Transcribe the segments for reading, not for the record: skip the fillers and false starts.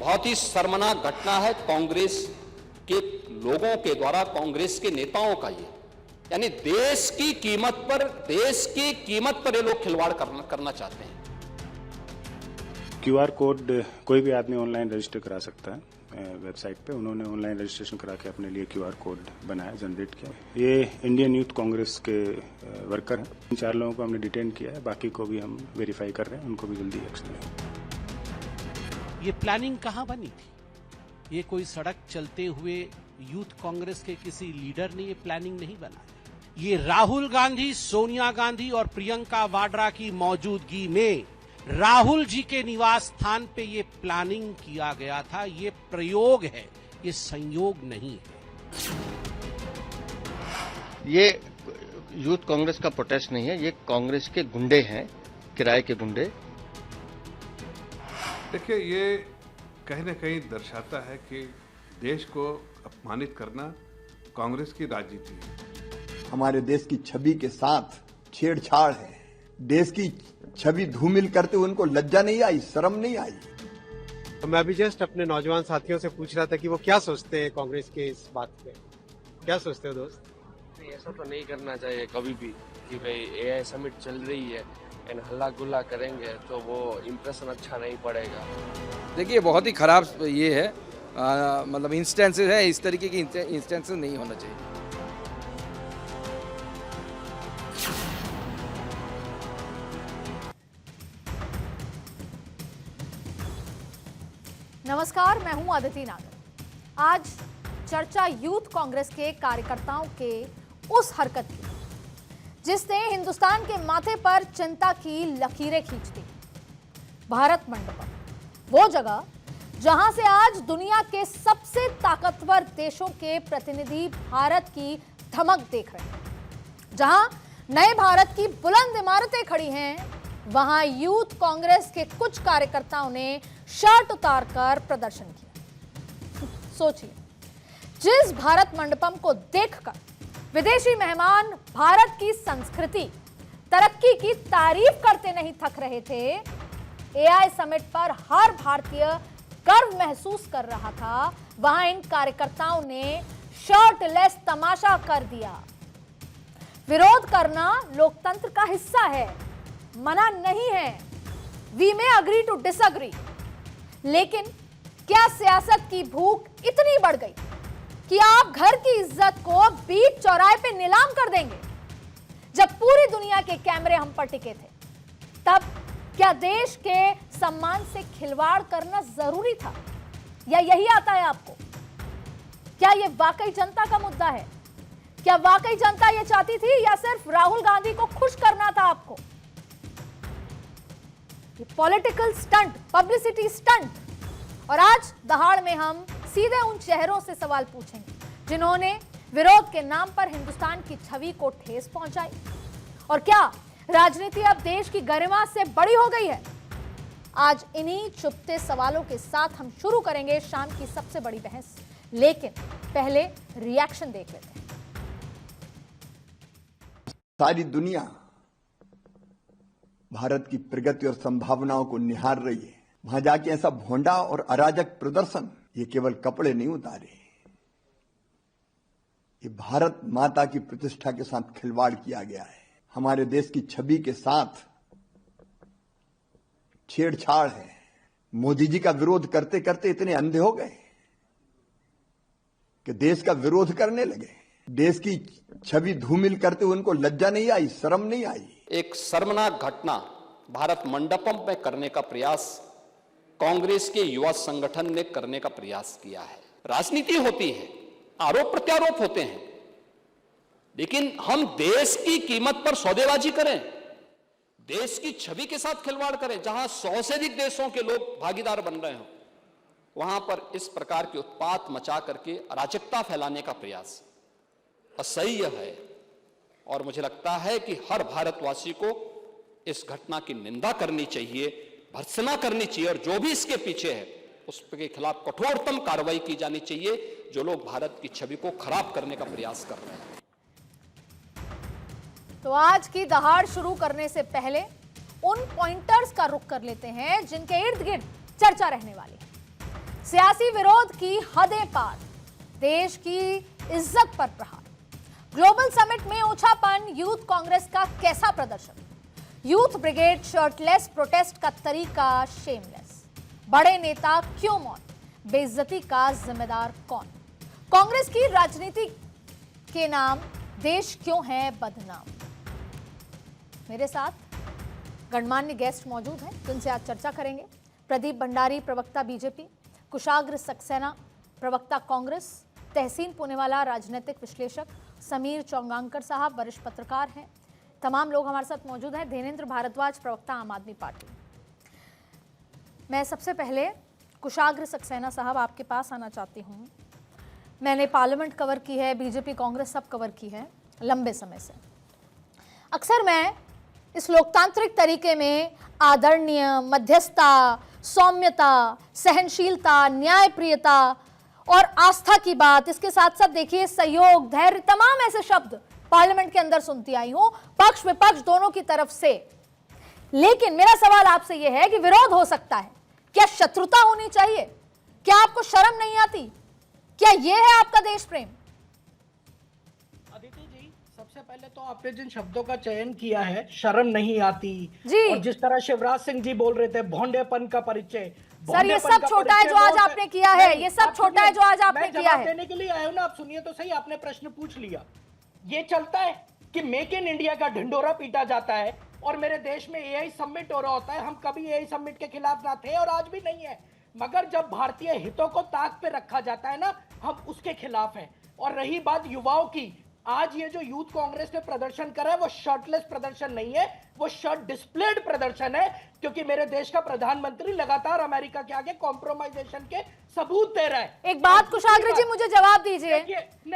बहुत ही शर्मनाक घटना है कांग्रेस के लोगों के द्वारा, कांग्रेस के नेताओं का ये, यानी देश की कीमत पर ये लोग खिलवाड़ करना चाहते हैं। क्यूआर कोड कोई भी आदमी ऑनलाइन रजिस्टर करा सकता है वेबसाइट पे। उन्होंने ऑनलाइन रजिस्ट्रेशन करा के अपने लिए क्यूआर कोड बनाया, जनरेट किया। ये इंडियन यूथ कांग्रेस के वर्कर हैं। 4 लोगों को हमने डिटेन किया है, बाकी को भी हम वेरीफाई कर रहे हैं, उनको भी जल्दी एक्शन लेंगे। ये प्लानिंग कहाँ बनी थी? ये कोई सड़क चलते हुए यूथ कांग्रेस के किसी लीडर ने ये प्लानिंग नहीं बनाया। ये राहुल गांधी, सोनिया गांधी और प्रियंका वाड्रा की मौजूदगी में राहुल जी के निवास स्थान पे ये प्लानिंग किया गया था। ये प्रयोग है, ये संयोग नहीं है। ये यूथ कांग्रेस का प्रोटेस्ट नहीं है, ये कांग्रेस के गुंडे हैं, किराए के गुंडे। देखिए, ये कहीं न कहीं दर्शाता है कि देश को अपमानित करना कांग्रेस की राजनीति है। हमारे देश की छवि के साथ छेड़छाड़ है। देश की छवि धूमिल करते हुए उनको लज्जा नहीं आई, शर्म नहीं आई। मैं अभी जस्ट अपने नौजवान साथियों से पूछ रहा था कि वो क्या सोचते हैं कांग्रेस के इस बात पे। क्या सोचते हो दोस्त? ऐसा तो नहीं करना चाहिए कभी भी कि भाई एआई समिट चल रही है एंड हल्ला गुल्ला करेंगे तो वो इम्प्रेशन अच्छा नहीं पड़ेगा। देखिए, बहुत ही खराब ये है, मतलब इंस्टेंसेस है, इस तरीके की इंस्टेंसेस नहीं होना चाहिए। नमस्कार, मैं हूं अदिति नागर। आज चर्चा यूथ कांग्रेस के कार्यकर्ताओं के उस हरकत की जिसने हिंदुस्तान के माथे पर चिंता की लकीरें खींच दी। भारत मंडपम, वो जगह जहां से आज दुनिया के सबसे ताकतवर देशों के प्रतिनिधि भारत की धमक देख रहे हैं। जहां नए भारत की बुलंद इमारतें खड़ी हैं, वहां यूथ कांग्रेस के कुछ कार्यकर्ताओं ने शर्ट उतारकर प्रदर्शन किया। सोचिए, जिस भारत मंडपम को देखकर विदेशी मेहमान भारत की संस्कृति, तरक्की की तारीफ करते नहीं थक रहे थे, एआई समिट पर हर भारतीय गर्व महसूस कर रहा था, वहां इन कार्यकर्ताओं ने शर्टलेस तमाशा कर दिया। विरोध करना लोकतंत्र का हिस्सा है, मना नहीं है। We may agree to disagree, लेकिन क्या सियासत की भूख इतनी बढ़ गई कि आप घर की इज्जत को बीच चौराहे पे नीलाम कर देंगे? जब पूरी दुनिया के कैमरे हम पर टिके थे, तब क्या देश के सम्मान से खिलवाड़ करना जरूरी था, या यही आता है आपको? क्या यह वाकई जनता का मुद्दा है? क्या वाकई जनता यह चाहती थी, या सिर्फ राहुल गांधी को खुश करना था आपको? Political stunt, publicity stunt. और आज दहाड़ में हम सीधे उन चेहरों से सवाल पूछेंगे जिन्होंने विरोध के नाम पर हिंदुस्तान की छवि को ठेस पहुंचाई। और क्या राजनीति अब देश की गरिमा से बड़ी हो गई है? आज इन्हीं चुपते सवालों के साथ हम शुरू करेंगे शाम की सबसे बड़ी बहस, लेकिन पहले रिएक्शन देख लेते हैं। सारी दुनिया भारत की प्रगति और संभावनाओं को निहार रही है। वहां जाके ऐसा भोंडा और अराजक प्रदर्शन, ये केवल कपड़े नहीं उतारे, ये भारत माता की प्रतिष्ठा के साथ खिलवाड़ किया गया है। हमारे देश की छवि के साथ छेड़छाड़ है। मोदी जी का विरोध करते करते इतने अंधे हो गए कि देश का विरोध करने लगे। देश की छवि धूमिल करते हुए उनको लज्जा नहीं आई, शर्म नहीं आई। एक शर्मनाक घटना भारत मंडपम में करने का प्रयास कांग्रेस के युवा संगठन ने करने का प्रयास किया है। राजनीति होती है, आरोप प्रत्यारोप होते हैं, लेकिन हम देश की कीमत पर सौदेबाजी करें, देश की छवि के साथ खिलवाड़ करें, जहां 100 से अधिक देशों के लोग भागीदार बन रहे हो, वहां पर इस प्रकार के उत्पात मचा करके अराजकता फैलाने का प्रयास असह्य है। और मुझे लगता है कि हर भारतवासी को इस घटना की निंदा करनी चाहिए, भर्त्सना करनी चाहिए, और जो भी इसके पीछे है उसके खिलाफ कठोरतम कार्रवाई की जानी चाहिए, जो लोग भारत की छवि को खराब करने का प्रयास कर रहे हैं। तो आज की दहाड़ शुरू करने से पहले उन पॉइंटर्स का रुख कर लेते हैं जिनके इर्द गिर्द चर्चा रहने वाली है। सियासी विरोध की हदें पार, देश की इज्जत पर प्रहार। ग्लोबल समिट में ओछापन, यूथ कांग्रेस का कैसा प्रदर्शन? यूथ ब्रिगेड शर्टलेस प्रोटेस्ट का तरीका शेमलेस। बड़े नेता क्यों मौन? बेइज्जती का जिम्मेदार कौन? कांग्रेस की राजनीति के नाम देश क्यों है बदनाम? मेरे साथ गणमान्य गेस्ट मौजूद हैं जिनसे आज चर्चा करेंगे। प्रदीप भंडारी, प्रवक्ता बीजेपी, कुशाग्र सक्सेना, प्रवक्ता कांग्रेस, तहसीन पूनेवाला, राजनीतिक विश्लेषक, समीर चौंगांकर साहब, वरिष्ठ पत्रकार हैं। तमाम लोग हमारे साथ मौजूद हैं। धीरेन्द्र भारद्वाज, प्रवक्ता आम आदमी पार्टी। मैं सबसे पहले कुशाग्र सक्सेना साहब आपके पास आना चाहती हूँ। मैंने पार्लियामेंट कवर की है, बीजेपी कांग्रेस सब कवर की है लंबे समय से। अक्सर मैं इस लोकतांत्रिक तरीके में आदरणीय, मध्यस्थता, सौम्यता, सहनशीलता, न्यायप्रियता और आस्था की बात, इसके साथ साथ देखिए सहयोग, धैर्य, तमाम ऐसे शब्द पार्लियामेंट के अंदर सुनती आई हूं, पक्ष विपक्ष दोनों की तरफ से। लेकिन मेरा सवाल आपसे यह है कि विरोध हो सकता है, क्या शत्रुता होनी चाहिए? क्या आपको शर्म नहीं आती? क्या यह है आपका देश प्रेम? अदिति जी, सबसे पहले तो आपने जिन शब्दों का चयन किया है, शर्म नहीं आती जी, और जिस तरह शिवराज सिंह जी बोल रहे थे भोंडेपन का परिचय, सर ये सब छोटा है जो आज आपने किया है, ये सब छोटा है जो आज आपने किया है। देने के लिए आए हो ना, आप सुनिए तो सही, आपने प्रश्न पूछ लिया। ये चलता है कि मेक इन इंडिया का ढिंडोरा पीटा जाता है और मेरे देश में एआई समिट हो रहा होता है। हम कभी एआई समिट के खिलाफ ना थे और आज भी नहीं है, मगर जब भारतीय हितों को ताक पे रखा जाता है ना, हम उसके खिलाफ हैं। और रही बात युवाओं की, आज ये जो यूथ कांग्रेस ने प्रदर्शन करा है वो शर्टलेस प्रदर्शन नहीं है, वो शर्ट डिस्प्लेड प्रदर्शन है, क्योंकि मेरे देश का प्रधानमंत्री लगातार अमेरिका के आगे कॉम्प्रोमाइजेशन के सबूत दे रहा है। एक बात कुशाग्र जी मुझे जवाब दीजिए,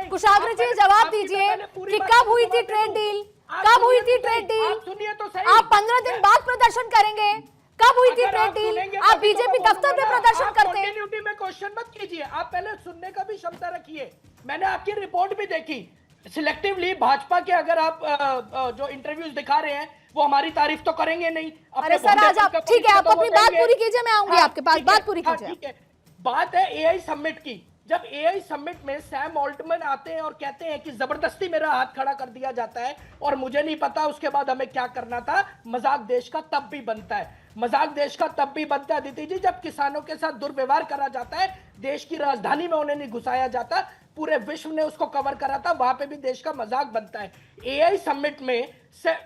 कुशाग्र जी जवाब दीजिए कि कब हुई थी ट्रेड डील? कब हुई थी ट्रेड डील? सुनिए तो सही, आप 15 दिन बाद प्रदर्शन करेंगे। कब हुई थी ट्रेड डील? आप बीजेपी दफ्तर पे प्रदर्शन करते हैं। कंटिन्यूटी में क्वेश्चन मत कीजिए, आप पहले सुनने का भी क्षमता रखिए। मैंने आपकी रिपोर्ट भी देखी। सिलेक्टिवली भाजपा के अगर आप जो इंटरव्यूज दिखा रहे हैं वो हमारी तारीफ तो करेंगे नहीं। अरे सर आज आप ठीक है, आप अपनी बात पूरी कीजिए, मैं आऊंगी आपके पास, बात पूरी कीजिए। ठीक है, बात है एआई समिट की। जब एआई समिट में सैम ऑल्टमैन आते हैं और कहते हैं कि जबरदस्ती मेरा हाथ खड़ा कर दिया जाता है और मुझे नहीं पता उसके बाद हमें क्या करना था, मजाक देश का तब भी बनता है। मजाक देश का तब भी बनता है अदिति जी, जब किसानों के साथ दुर्व्यवहार करा जाता है, देश की राजधानी में उन्हें नहीं घुसाया जाता, पूरे विश्व ने उसको कवर करा था, वहां पे भी देश का मजाक बनता है। एआई समिट में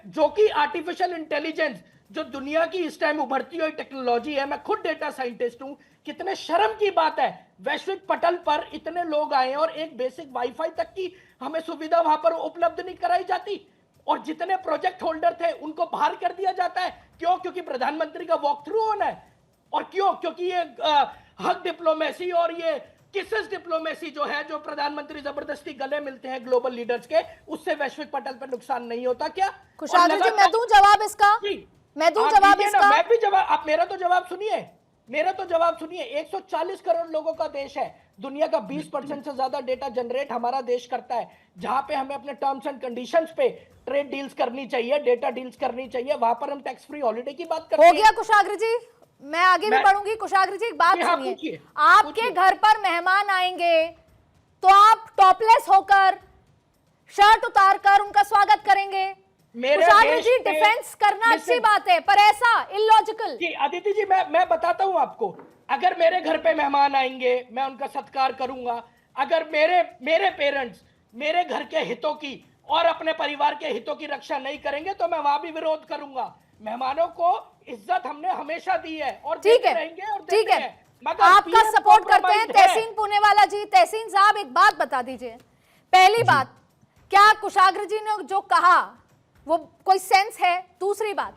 जो कि आर्टिफिशियल इंटेलिजेंस, जो दुनिया की इस टाइम उभरती हुई टेक्नोलॉजी है, मैं खुद डेटा साइंटिस्ट हूं, कितने शर्म की बात है वैश्विक पटल पर इतने लोग आए और एक बेसिक वाईफाई तक की हमें सुविधा वहां पर उपलब्ध नहीं कराई जाती, और जितने प्रोजेक्ट होल्डर थे उनको बाहर कर दिया जाता है। क्यों? क्योंकि प्रधानमंत्री का वॉक थ्रू होना है। और क्यों? क्योंकि ये हक डिप्लोमेसी और ये किसेस डिप्लोमेसी जो है, जो प्रधानमंत्री जबरदस्ती गले मिलते हैं ग्लोबल लीडर्स के, उससे वैश्विक पटल पर नुकसान नहीं होता क्या? कुशाग्र जी मैं दूं जवाब इसका? मैं दूं जवाब इसका? मैं भी जवाब, आप मेरा तो जवाब सुनिए, मेरा तो जवाब सुनिए। 140 करोड़ लोगों का देश है, दुनिया का 20% से ज्यादा डेटा जनरेट हमारा देश करता है। जहां पे हमें अपने टर्म्स एंड कंडीशंस पे ट्रेड डील्स करनी चाहिए, डेटा डील्स करनी चाहिए, वहां पर हम टैक्स फ्री हॉलिडे की बात करते हैं। हो गया कुशाग्र जी, मैं आगे भी बढ़ूंगी। कुशाग्र जी एक बात सुनिए, आपके घर पर मेहमान आएंगे तो आप टॉपलेस होकर, शर्ट उतारकर उनका स्वागत करेंगे? कुशाग्र जी डिफेंस करना अच्छी बात है, पर ऐसा इलॉजिकल। अदिति जी मैं बताता हूं आपको, अगर मेरे घर पे मेहमान आएंगे मैं उनका सत्कार करूंगा। अगर मेरे पेरेंट्स मेरे घर के हितों की और अपने परिवार के हितों की रक्षा नहीं करेंगे तो मैं वहां भी विरोध करूंगा। मेहमानों को इज्जत हमने हमेशा दी है और देते रहेंगे और ठीक है, आपका सपोर्ट करते हैं। तहसीन पूनेवाला जी, तहसीन साहब एक बात बता दीजिए। पहली बात, क्या कुशाग्र जी ने जो कहा वो कोई सेंस है? दूसरी बात,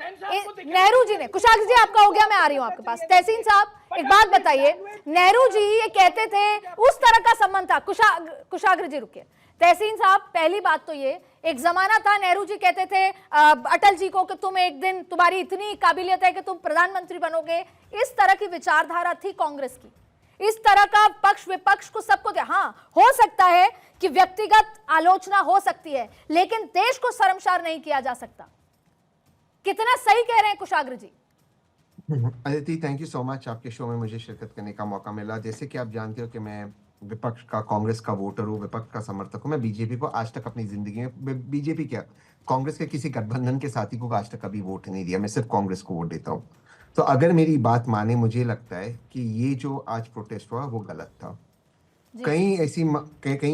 नेहरू जी ने, कुशाग्र जी आपका हो गया, मैं आ रही हूं आपके पास। तहसीन साहब एक बात बताइए, नेहरू जी ये कहते थे उस तरह का संबंध था। कुशाग्र जी रुकिए। तहसीन साहब पहली बात तो ये, एक जमाना था नेहरू जी कहते थे अटल जी को कि तुम एक दिन, तुम्हारी इतनी काबिलियत है कि तुम प्रधानमंत्री बनोगे। इस तरह की विचारधारा थी कांग्रेस की, इस तरह का पक्ष विपक्ष को सबको थे। हाँ, हो सकता है कि व्यक्तिगत आलोचना हो सकती है, लेकिन देश को शर्मसार नहीं किया जा सकता। कितना सही कह रहे हैं Kushagra ji? Aditi, thank you so much. आपके शो में मुझे शिरकत करने का मौका मिला। जैसे कि आप जानते हो कि मैं विपक्ष का, कांग्रेस का वोटर हूँ, विपक्ष का समर्थक हूँ। मैं बीजेपी को आज तक अपनी जिंदगी में, बीजेपी क्या, कांग्रेस के किसी गठबंधन के साथी को आज तक कभी वोट नहीं दिया। मैं सिर्फ कांग्रेस को वोट देता हूँ। तो अगर मेरी बात माने, मुझे लगता है कि ये जो आज प्रोटेस्ट हुआ वो गलत था। कई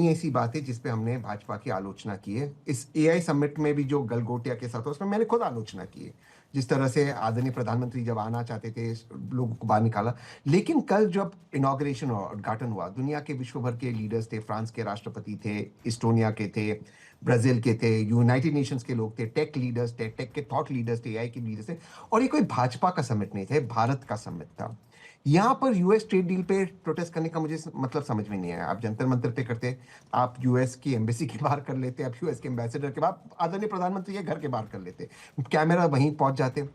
ऐसी बातें जिस पे हमने भाजपा की आलोचना की है। इस एआई समिट में भी जो गलगोटिया के साथ हुआ, उसमें मैंने खुद आलोचना की है। जिस तरह से आदरणीय प्रधानमंत्री जब आना चाहते थे, लोगों को बाहर निकाला। लेकिन कल जब इनॉग्रेशन और उद्घाटन हुआ, दुनिया के विश्व भर के लीडर्स थे, फ्रांस के राष्ट्रपति थे, इस्टोनिया के थे, ब्राजील के थे, यूनाइटेड नेशंस के लोग थे, टेक लीडर्स थे, टेक के थॉट लीडर्स थे, एआई के लीडर्स थे। और ये कोई भाजपा का समिट नहीं था, भारत का समिट था। यहाँ पर यूएस ट्रेड डील पे प्रोटेस्ट करने का मुझे मतलब समझ में नहीं आया। आप जंतर मंतर पे करते, आप यूएस की एम्बेसी के बाहर कर लेते, आप यूएस के एम्बेसडर के बाहर, आदरणीय प्रधानमंत्री के घर के बाहर कर लेते, कैमरा वहीं पहुंच जाते।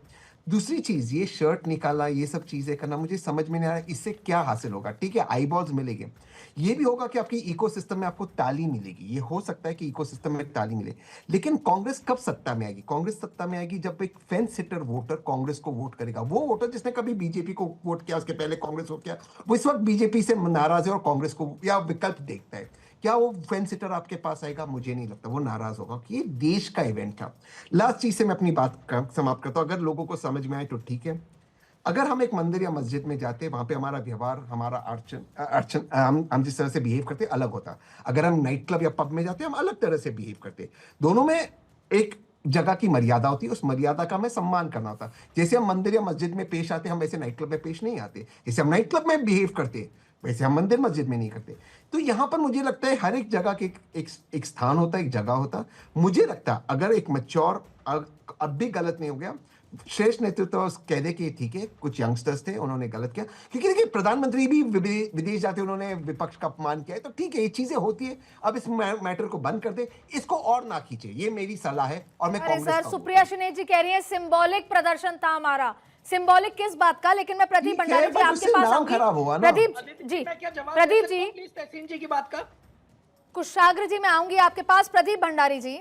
दूसरी चीज, ये शर्ट निकाला, ये सब चीजें करना मुझे समझ में नहीं आ रहा इससे क्या हासिल होगा। ठीक है, आईबॉल्स मिलेंगे, ये भी होगा कि आपकी इकोसिस्टम में आपको ताली मिलेगी। ये हो सकता है कि इकोसिस्टम में ताली मिले, लेकिन कांग्रेस कब सत्ता में आएगी? कांग्रेस सत्ता में आएगी जब एक फेंस सिटर वोटर कांग्रेस को वोट करेगा। वो वोटर जिसने कभी बीजेपी को वोट किया, उसके पहले कांग्रेस वोट किया, वो इस वक्त बीजेपी से नाराज है और कांग्रेस को या विकल्प देखता है। क्या वो फेंस सिटर आपके पास आएगा? मुझे नहीं लगता। वो नाराज होगा कि ये देश का इवेंट था। लास्ट चीज से मैं अपनी बात समाप्त करता हूं। अगर लोगों को समझ में आए तो ठीक है। अगर हम एक मंदिर या मस्जिद में जाते, वहां पे हमारा व्यवहार, हमारा अर्चन हम जिस तरह से बिहेव करते अलग होता। अगर हम नाइट क्लब या पब में जाते, हम अलग तरह से बिहेव करते। दोनों में एक जगह की मर्यादा होती है, उस मर्यादा का हमें सम्मान करना होता। जैसे हम मंदिर या मस्जिद में पेश आते, हम वैसे नाइट क्लब में पेश नहीं आते। जैसे हम नाइट क्लब में बिहेव करते, वैसे हम मंदिर मस्जिद में नहीं करते। तो यहाँ पर मुझे लगता है हर एक जगह के एक स्थान होता है, एक जगह होता। मुझे लगता है अगर एक मैच्योर, अब भी गलत नहीं हो गया, श्रेष्ठ नेतृत्व कह दे कि ठीक है, कुछ यंगस्टर्स थे, उन्होंने गलत किया। क्योंकि देखिए, प्रधानमंत्री भी विदेश जाते उन्होंने विपक्ष का अपमान किया है, तो ठीक है, ये चीजें होती है। अब इस मैटर को बंद कर दे, इसको और ना खींचे, ये मेरी सलाह है। और मैं कांग्रेस सर, सुप्रिया सुने जी कह रही है सिंबॉलिक प्रदर्शन था हमारा। सिंबॉलिक किस बात का? लेकिन मैं प्रदीप भंडारी जी आपके पास आऊंगी। प्रदीप जी, प्रदीप जी, तहसीन जी की बात का कुशाग्र जी, मैं आऊंगी आपके पास। प्रदीप भंडारी जी,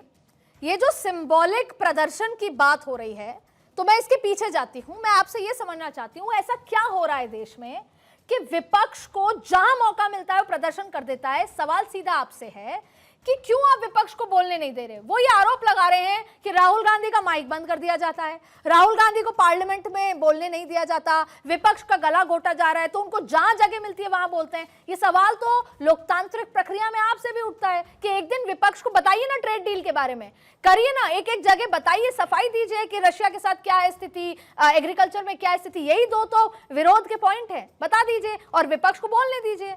ये जो सिंबॉलिक प्रदर्शन की बात हो रही है, तो मैं इसके पीछे जाती हूं। मैं आपसे ये समझना चाहती हूं, ऐसा क्या हो रहा है देश में कि विपक्ष को जहां मौका मिलता है वो प्रदर्शन कर देता है। सवाल सीधा आपसे है कि क्यों आप विपक्ष को बोलने नहीं दे रहे? वो ये आरोप लगा रहे हैं कि राहुल गांधी का माइक बंद कर दिया जाता है, राहुल गांधी को पार्लियामेंट में बोलने नहीं दिया जाता, विपक्ष का गला घोटा जा रहा है, तो उनको जहां जगह मिलती है वहां बोलते हैं। ये सवाल तो लोकतांत्रिक प्रक्रिया में आपसे भी उठता है कि एक दिन विपक्ष को बताइए ना ट्रेड डील के बारे में, करिए ना, एक एक जगह बताइए, सफाई दीजिए कि रशिया के साथ क्या है स्थिति, एग्रीकल्चर में क्या स्थिति। यही दो तो विरोध के पॉइंट है, बता दीजिए और विपक्ष को बोलने दीजिए।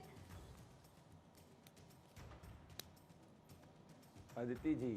अदिति जी,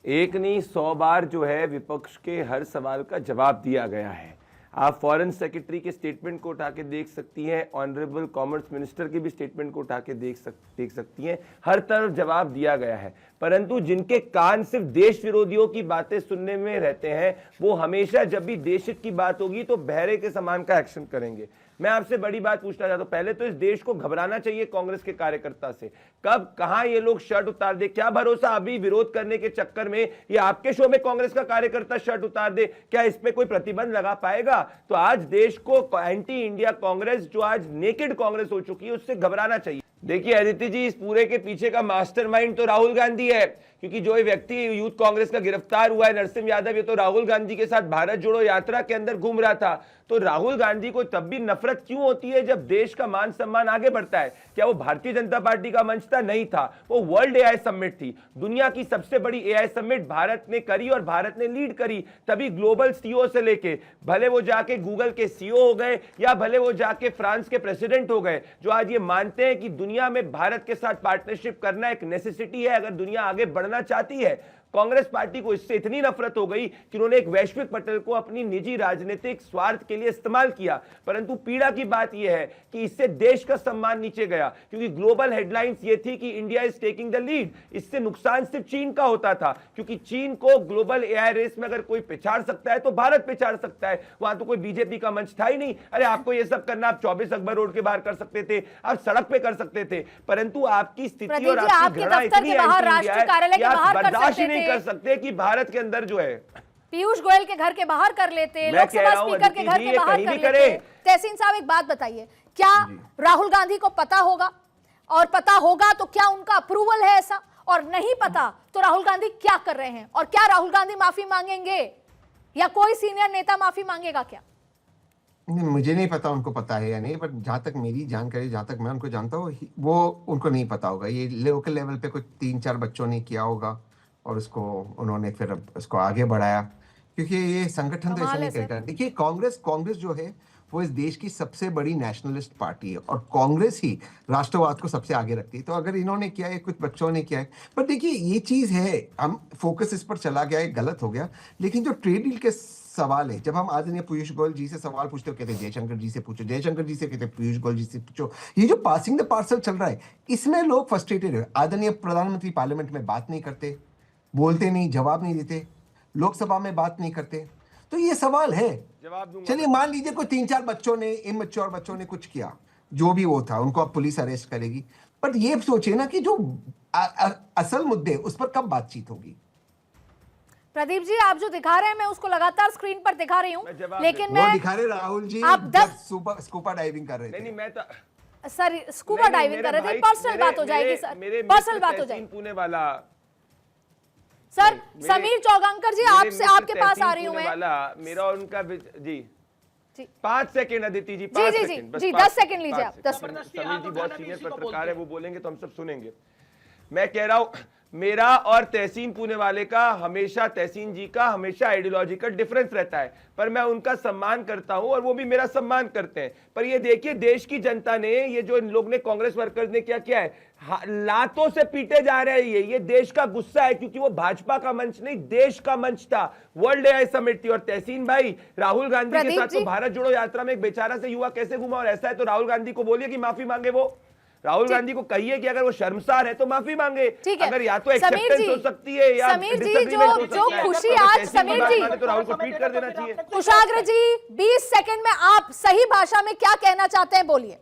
एक नहीं 100 बार जो है विपक्ष के हर सवाल का जवाब दिया गया है। आप फॉरेन सेक्रेटरी के स्टेटमेंट को उठा के देख सकती हैं, ऑनरेबल कॉमर्स मिनिस्टर की भी स्टेटमेंट को उठा के देख सकती हैं। हर तरफ जवाब दिया गया है, परंतु जिनके कान सिर्फ देश विरोधियों की बातें सुनने में रहते हैं, वो हमेशा जब भी देश हित की बात होगी तो बहरे के समान का एक्शन करेंगे। मैं आपसे बड़ी बात पूछना चाहता हूं, पहले तो इस देश को घबराना चाहिए कांग्रेस के कार्यकर्ता से। कब कहां ये लोग शर्ट उतार दे, क्या भरोसा अभी विरोध करने के चक्कर में ये आपके शो में कांग्रेस का कार्यकर्ता शर्ट उतार दे, क्या इस पे कोई प्रतिबंध लगा पाएगा? तो आज देश को एंटी इंडिया कांग्रेस, जो आज नेकेड कांग्रेस हो चुकी है, उससे घबराना चाहिए। देखिए अदिति जी, इस पूरे के पीछे का मास्टरमाइंड तो राहुल गांधी है, क्योंकि जो व्यक्ति यूथ कांग्रेस का गिरफ्तार हुआ है, नरसिम्हा यादव, ये तो राहुल गांधी के साथ भारत जोड़ो यात्रा के अंदर घूम रहा था। तो राहुल गांधी को तब भी नफरत क्यों होती है जब देश का मान सम्मान आगे बढ़ता है? क्या वो भारतीय जनता पार्टी का मंच था? नहीं था, वो वर्ल्ड एआई समिट थी। दुनिया की सबसे बड़ी एआई समिट भारत ने करी और भारत ने लीड करी। तभी ग्लोबल सीईओ से लेके, भले वो जाके गूगल के सीईओ हो गए या भले वो जाके फ्रांस के प्रेसिडेंट हो गए, जो आज ये मानते हैं कि दुनिया में भारत के साथ पार्टनरशिप करना एक नेसेसिटी है अगर दुनिया आगे बढ़ना चाहती है। कांग्रेस पार्टी को इससे इतनी नफरत हो गई कि उन्होंने एक वैश्विक पटल को अपनी निजी राजनीतिक स्वार्थ के लिए इस्तेमाल किया। परंतु पीड़ा की बात यह है कि इससे देश का सम्मान नीचे गया, क्योंकि ग्लोबल हेडलाइंस ये थी कि India is taking the lead. इससे नुकसान सिर्फ चीन का होता था, क्योंकि चीन को ग्लोबल एआई रेस में अगर कोई पिछाड़ सकता है तो भारत पिछाड़ सकता है। वहां तो कोई बीजेपी का मंच था ही नहीं। अरे आपको ये सब करना, आप 24 अकबर रोड के बाहर कर सकते थे, आप सड़क पे कर सकते थे, परंतु आपकी स्थिति और आपकी घृणा इतनी है कि आप बर्दाश्त नहीं कर सकते कि भारत के अंदर जो है पीयूष गोयल के घर के बाहर कर लेते, मैं कह लोकसभा रहा हूं, स्पीकर के अदिति घर जी, के ये बाहर कहीं कर भी लेते। करे। तहसीन साहब एक बात बताइए, क्या राहुल गांधी को पता होगा, और पता होगा तो क्या उनका अप्रूवल है ऐसा, और नहीं पता तो राहुल गांधी क्या कर रहे हैं, और क्या राहुल गांधी माफी मांगेंगे या कोई सीनियर नेता माफी मांगेगा क्या? मुझे नहीं पता उनको पता है या नहीं, पर जहां तक मेरी जानकारी, जहां तक मैं उनको जानता हूँ, वो उनको नहीं पता होगा। ये लोकल लेवल पे कुछ 3-4 बच्चों ने किया होगा और उसको उन्होंने फिर उसको आगे बढ़ाया, क्योंकि ये संगठन तो ऐसा नहीं करेगा। देखिए, कांग्रेस जो है वो इस देश की सबसे बड़ी नेशनलिस्ट पार्टी है और कांग्रेस ही राष्ट्रवाद को सबसे आगे रखती है। तो अगर इन्होंने किया है, कुछ बच्चों ने किया है, पर देखिए ये चीज है, हम फोकस इस पर चला गया है, गलत हो गया। लेकिन जो ट्रेड डील के सवाल है, जब हम आदरणीय पीयूष गोयल जी से सवाल पूछते हो, कहते जयशंकर जी से पूछो, जयशंकर जी से कहते पीयूष गोयल जी से पूछो। ये जो पासिंग द पार्सल चल रहा है, इसमें लोग फ्रस्ट्रेटेड है। आदरणीय प्रधानमंत्री पार्लियामेंट में बात नहीं करते, बोलते नहीं, जवाब नहीं देते, लोकसभा में बात नहीं करते। तो ये सवाल है। चलिए मान लीजिए कोई 3-4 बच्चों ने, इमैच्योर बच्चों ने कुछ किया, जो भी वो था, उनको अब पुलिस अरेस्ट करेगी। पर ये सोचे ना कि जो असल मुद्दे, उस पर कब बातचीत होगी। प्रदीप जी, आप जो दिखा रहे हैं मैं उसको लगातार स्क्रीन पर दिखा रही हूँ, लेकिन मैं दिखा रहे राहुल जी आप स्कूबा डाइविंग कर रहे थे। नहीं, मैं तो सर स्कूबा डाइविंग कर रहे थे, पर्सनल बात हो जाएगी सर, पर्सनल बात हो जाएगी। पुणे वाला सर समीर चौगांकर जी, आपसे आपके पास आ रही हूँ मैं। मेरा और उनका जी 5 सेकंड अदिति जी, 5 सेकंड जी, 10 सेकंड लीजिए आप। 10 समीर जी बहुत सीनियर पत्रकार है, वो बोलेंगे तो हम सब सुनेंगे। मैं कह रहा हूं, मेरा और तहसीन पुणे वाले का हमेशा, तहसीन जी का हमेशा आइडियोलॉजिकल डिफरेंस रहता है, पर मैं उनका सम्मान करता हूं और वो भी मेरा सम्मान करते हैं। पर ये देखिए, देश की जनता ने, ये जो इन लोग ने, कांग्रेस वर्कर्स ने क्या किया है, लातों से पीटे जा रहे हैं। ये देश का गुस्सा है, क्योंकि वो भाजपा का मंच नहीं, देश का मंच था, वर्ल्ड एआई समिट थी। और तहसीन भाई, राहुल गांधी के साथ तो भारत जोड़ो यात्रा में एक बेचारा से युवा कैसे घुमा, और ऐसा है तो राहुल गांधी को बोलिए कि माफी मांगे। वो राहुल गांधी को कहिए कि अगर वो शर्मसार है तो माफी मांगे। अगर या तो एक्सेप्टेंस हो सकती है या समीर जी, जो खुशी आज, समीर जी तो राहुल को ट्वीट कर देना चाहिए। कुशाग्र जी, 20 सेकंड में आप सही भाषा में क्या कहना चाहते हैं, बोलिए।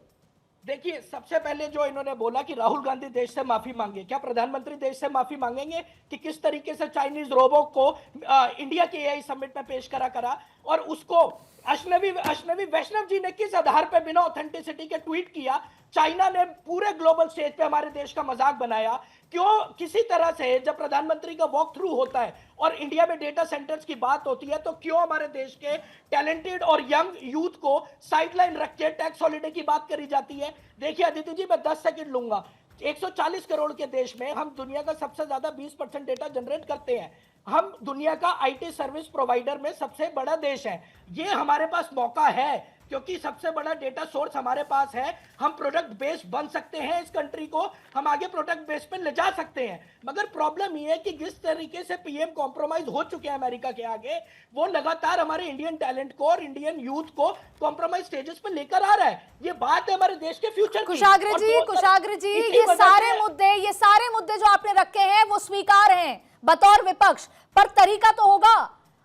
देखिए, सबसे पहले जो इन्होंने बोला कि राहुल गांधी देश से माफी मांगे, क्या प्रधानमंत्री देश से माफी मांगेंगे कि किस तरीके से चाइनीज रोबो को इंडिया के एआई समिट में पेश करा और उसको अश्नवी वैष्णव जी ने किस आधार पे बिना ऑथेंटिसिटी के ट्वीट किया। चाइना ने पूरे ग्लोबल स्टेज पे हमारे देश का मजाक बनाया। क्यों किसी तरह से जब प्रधानमंत्री का वॉक थ्रू होता है और इंडिया में डेटा सेंटर्स की बात होती है, तो क्यों हमारे देश के टैलेंटेड और यंग यूथ को साइडलाइन रख के टैक्स हॉलिडे की बात करी जाती है। देखिए अदिति जी, मैं 10 सेकंड लूंगा। 140 करोड़ के देश में हम दुनिया का सबसे ज्यादा 20% डेटा जनरेट करते हैं। हम दुनिया का आईटी सर्विस प्रोवाइडर में सबसे बड़ा देश है। ये हमारे पास मौका है, क्योंकि सबसे बड़ा डेटा सोर्स हमारे पास है। हम प्रोडक्ट बेस बन सकते हैं, इस कंट्री को हम आगे प्रोडक्ट बेस पे ले जा सकते हैं। मगर प्रॉब्लम ये है कि जिस तरीके से पीएम कॉम्प्रोमाइज हो चुके हैं अमेरिका के आगे, वो लगातार हमारे इंडियन टैलेंट को और इंडियन यूथ को कॉम्प्रोमाइज स्टेजेस पे लेकर आ रहा है। ये बात है हमारे देश के फ्यूचर की। कुशाग्र जी, ये सारे मुद्दे जो आपने रखे हैं वो स्वीकार हैं बतौर विपक्ष, पर तरीका तो होगा।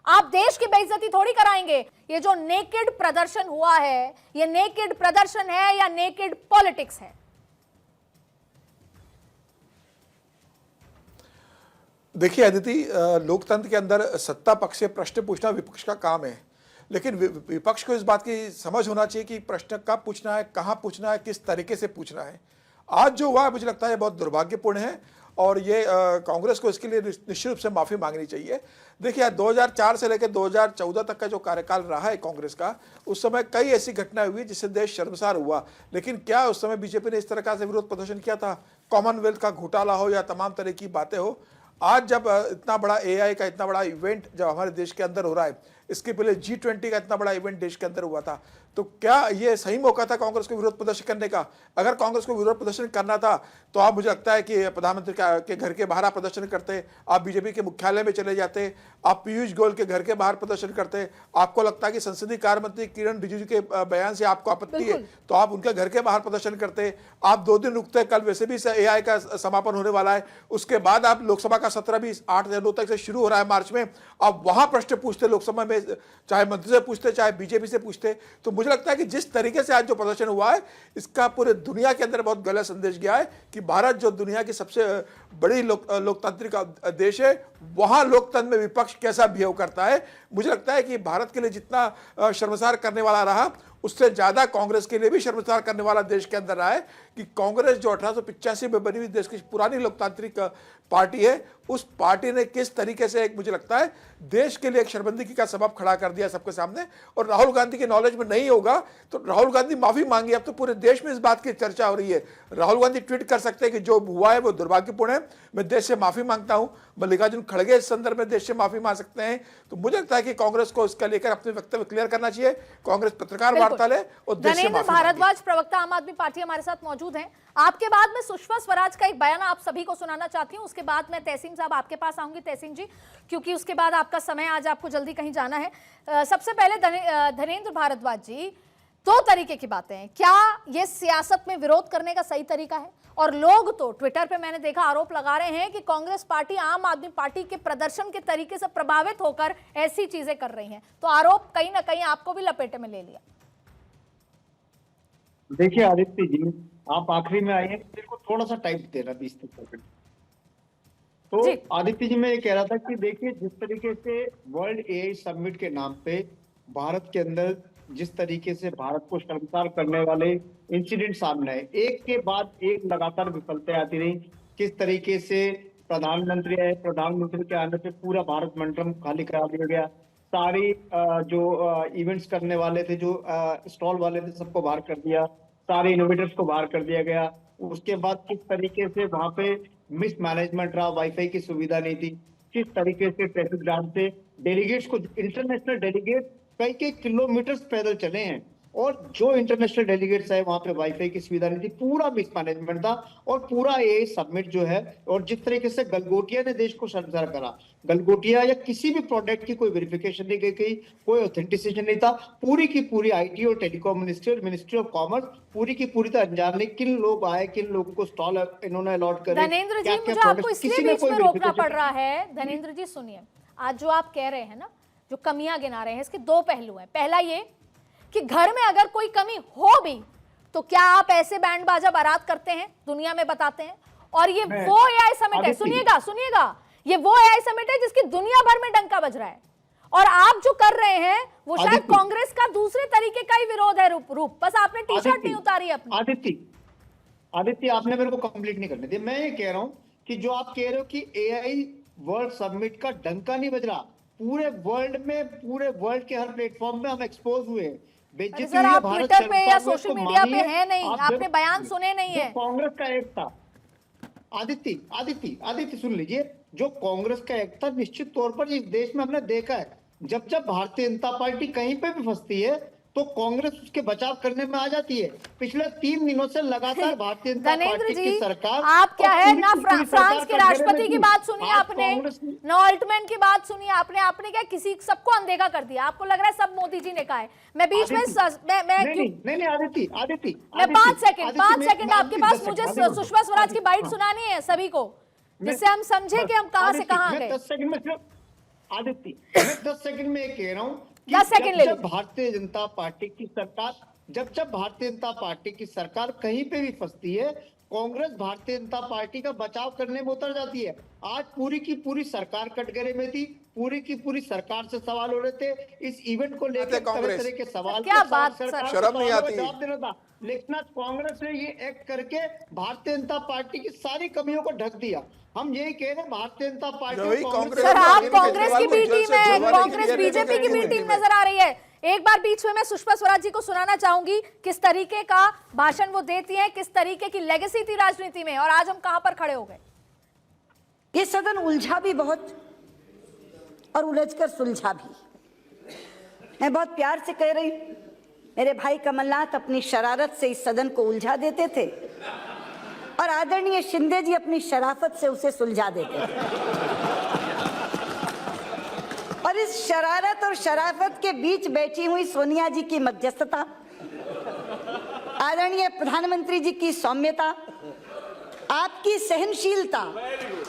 आप देश की बेइज्जती थोड़ी कराएंगे। ये जो नेकेड प्रदर्शन हुआ है, ये नेकेड प्रदर्शन है या नेकेड पॉलिटिक्स है? देखिए अदिति, लोकतंत्र के अंदर सत्ता पक्ष से प्रश्न पूछना विपक्ष का काम है, लेकिन विपक्ष को इस बात की समझ होना चाहिए कि प्रश्न कब पूछना है, कहां पूछना है, किस तरीके से पूछना है। आज जो हुआ है मुझे लगता है बहुत दुर्भाग्यपूर्ण है और ये कांग्रेस को इसके लिए निश्चित रूप से माफी मांगनी चाहिए। देखिए 2004 से लेकर 2014 तक का जो कार्यकाल रहा है कांग्रेस का, उस समय कई ऐसी घटनाएं हुई जिससे देश शर्मसार हुआ, लेकिन क्या उस समय बीजेपी ने इस तरह का विरोध प्रदर्शन किया था? कॉमनवेल्थ का घोटाला हो या तमाम तरह की बातें हो, आज जब इतना बड़ा एआई का इतना बड़ा इवेंट जब हमारे देश के अंदर हो रहा है, इसके पहले G20 का इतना बड़ा इवेंट देश के अंदर हुआ था, तो क्या ये सही मौका था कांग्रेस को विरोध प्रदर्शन करने का? अगर कांग्रेस को विरोध प्रदर्शन करना था तो आप, मुझे लगता है कि प्रधानमंत्री के घर के बाहर आप प्रदर्शन करते, आप बीजेपी के मुख्यालय में चले जाते, आप पीयूष गोयल के घर के बाहर प्रदर्शन करते। आपको लगता है कि संसदीय कार्य मंत्री किरण रिजिजू के बयान से आपको आपत्ति है तो आप उनके घर के बाहर प्रदर्शन करते। आप 2 दिन रुकते, कल वैसे भी एआई का समापन होने वाला है, उसके बाद आप लोकसभा का सत्र भी 8 जनवरी तक से शुरू हो रहा है मार्च में, आप वहां प्रश्न पूछते लोकसभा में, चाहे मंत्री से पूछते चाहे बीजेपी से पूछते। तो मुझे लगता है कि जिस तरीके से आज जो प्रदर्शन हुआ है, इसका पूरे दुनिया के अंदर बहुत गलत संदेश गया है कि भारत जो दुनिया की सबसे बड़ी लोकतांत्रिक देश है, वहां लोकतंत्र में विपक्ष कैसा बिहेव करता है। मुझे लगता है कि भारत के लिए जितना शर्मसार करने वाला रहा, उससे ज्यादा कांग्रेस के लिए भी शर्मसार करने वाला देश के अंदर रहा है कि कांग्रेस जो 1885 में बनी हुई देश की पुरानी लोकतांत्रिक पार्टी है, उस पार्टी ने किस तरीके से एक, मुझे लगता है, देश के लिए एक शर्मिंदगी का सबब खड़ा कर दिया सबके सामने। और राहुल गांधी के नॉलेज में नहीं होगा तो राहुल गांधी माफी मांगी। अब तो पूरे देश में इस बात की चर्चा हो रही है। राहुल गांधी ट्वीट कर सकते हैं कि जो हुआ है वो दुर्भाग्यपूर्ण है, मैं देश से माफी मांगता हूं। मल्लिकार्जुन खड़गे इस संदर्भ में देश से माफी मांग सकते हैं। तो मुझे लगता है कि कांग्रेस को इसका लेकर अपने वक्तव्य क्लियर करना चाहिए। कांग्रेस पत्रकार वार्ता ले और देश से माफी मांगे। भारद्वाज, प्रवक्ता आम आदमी पार्टी, हमारे साथ मौजूद हैं। आपके बाद में सुषमा स्वराज का एक बयान आप सभी को सुनाना चाहती हूं, उसके बाद मैं तहसीन साहब आपके पास आऊंगी। तहसीन जी, क्योंकि उसके बाद आपका समय, आज आपको जल्दी कहीं जाना है। सबसे पहले धनेंद्र भारद्वाज जी, दो तरीके की बातें हैं। क्या ये सियासत में विरोध करने का सही तरीका है? और लोग तो ट्विटर पे मैंने देखा आरोप लगा रहे हैं कि कांग्रेस पार्टी आम आदमी पार्टी के प्रदर्शन के तरीके से प्रभावित होकर ऐसी चीजें कर रही हैं। तो आरोप कहीं ना कहीं आपको भी लपेटे में ले लिया। देखिए आदित्य जी, आप आखिरी में आए हैं, मेरे को थोड़ा सा टाइम देना 20-30 सेकंड। तो आदित्य जी, मैं ये कह रहा था कि देखिए, जिस तरीके से वर्ल्ड एआई समिट के नाम पे भारत के अंदर जिस तरीके से भारत को शर्मसार करने वाले इंसिडेंट सामने आए, एक के बाद एक लगातार विफलताएं आती रही। किस तरीके से प्रधानमंत्री आए, प्रधानमंत्री के आने पे पूरा भारत मंडपम खाली करा दिया गया। सारी जो इवेंट्स करने वाले थे, जो स्टॉल वाले थे, सबको बाहर कर दिया। सारे इनोवेटर्स को बाहर कर दिया गया। उसके बाद किस तरीके से वहां पे मिस मैनेजमेंट रहा, वाईफाई की सुविधा नहीं थी। किस तरीके से ट्रैफिक जाम से डेलीगेट्स को, इंटरनेशनल डेलीगेट कई किलोमीटर पैदल चले हैं, और जो इंटरनेशनल डेलीगेट्स है वहां पे वाईफाई की सुविधा नहीं थी। पूरा मिसमैनेजमेंट था और पूरा ये समिट जो है, और जिस तरीके से गलगोटिया ने देश को शर्मसार करा, गलगोटिया या किसी भी प्रोडक्ट की कोई वेरिफिकेशन नहीं गई, कोई ऑथेंटिसिटेशन नहीं था। पूरी की पूरी आईटी और टेलीकॉम मिनिस्ट्री ऑफ कॉमर्स पूरी की पूरी तरह अनजान नहीं किन लोग आए, किन लोगों को स्टॉल इन्होंने अलॉट करे। धनेंद्र जी, मुझे आपको इसलिए बीच में रोकना पड़ रहा है। धनेंद्र जी सुनिए, आज जो आप कह रहे हैं ना, जो कमियां गिना रहे हैं, इसके दो पहलू हैं। पहला ये कि घर में अगर कोई कमी हो भी तो क्या आप ऐसे बैंड बाजा बारात करते हैं, दुनिया में बताते हैं? और ये वो एआई समिट है, सुनिएगा, ये वो एआई समिट है जिसकी दुनिया भर में डंका बज रहा है। और आप जो कर रहे हैं वो शायद कांग्रेस का दूसरे तरीके का ही विरोध है। रूप बस आपने टी शर्ट नहीं उतारी अपनी। आदित्य, आपने मेरे को कंप्लीट नहीं करने दिया। मैं ये कह रहा हूं कि जो आप कह रहे हो कि एआई वर्ल्ड समिट का डंका नहीं बज रहा, पूरे वर्ल्ड के हर प्लेटफॉर्म में हम एक्सपोज हुए हैं। सर, आप ट्विटर पे या सोशल मीडिया पे है नहीं, आपने बयान सुने नहीं है। कांग्रेस का एक था आदित्य सुन लीजिए, जो कांग्रेस का एक था, निश्चित तौर पर इस देश में हमने देखा है, जब भारतीय जनता पार्टी कहीं पे भी फंसती है तो कांग्रेस उसके बचाव करने में आ जाती है। पिछले 3 दिनों से लगातार भारतीय जनता पार्टी की सरकार, आप क्या है ना, फ्रांस के राष्ट्रपति की बात सुनी आपने, ना ऑल्टमैन की बात सुनी आपने क्या किसी सबको अनदेखा कर दिया? आपको लग रहा है सब मोदी जी ने कहा है? मैं बीच में नहीं आदित्य, मैं 5 सेकंड आपके पास, मुझे सुषमा स्वराज की बाइट सुनानी है सभी को, जिससे हम समझे कि हम कहां से कहां गए। 10 सेकंड में आदित्य, मैं 10 सेकंड में ये कह रहा हूं, जब भारतीय जनता पार्टी की सरकार, जब भारतीय जनता पार्टी की सरकार कहीं पे भी फंसती है, कांग्रेस भारतीय जनता पार्टी का बचाव करने में उतर जाती है। आज पूरी की पूरी सरकार कटघरे में थी, पूरी की पूरी सरकार से सवाल हो रहे थे। इस इवेंट को लेकर तरह के सवाल, क्या बात, शर्म नहीं आती? जवाब देना था, लेकिन आज कांग्रेस ने ये एक्ट करके भारतीय जनता पार्टी की सारी कमियों को ढक दिया। हम यही कह रहे हैं, भारतीय जनता पार्टी, सर आप कांग्रेस की बी टीम है, कांग्रेस बीजेपी की बी टीम नजर आ रही है। एक बार बीच में मैं सुषमा स्वराज जी को सुनाना चाहूंगी किस तरीके का भाषण वो देती हैं, किस तरीके की लेगेसी थी राजनीति में, और आज हम कहां पर खड़े हो गए। ये सदन उलझा भी बहुत और उलझकर सुलझा भी। मैं बहुत प्यार से कह रही हूं, मेरे भाई कमलनाथ अपनी शरारत से इस सदन को उलझा देते थे और आदरणीय शिंदे जी अपनी शराफत से उसे सुलझा देते थे। और इस शरारत और शराफत के बीच बैठी हुई सोनिया जी की मध्यस्थता, आदरणीय प्रधानमंत्री जी की सौम्यता, आपकी सहनशीलता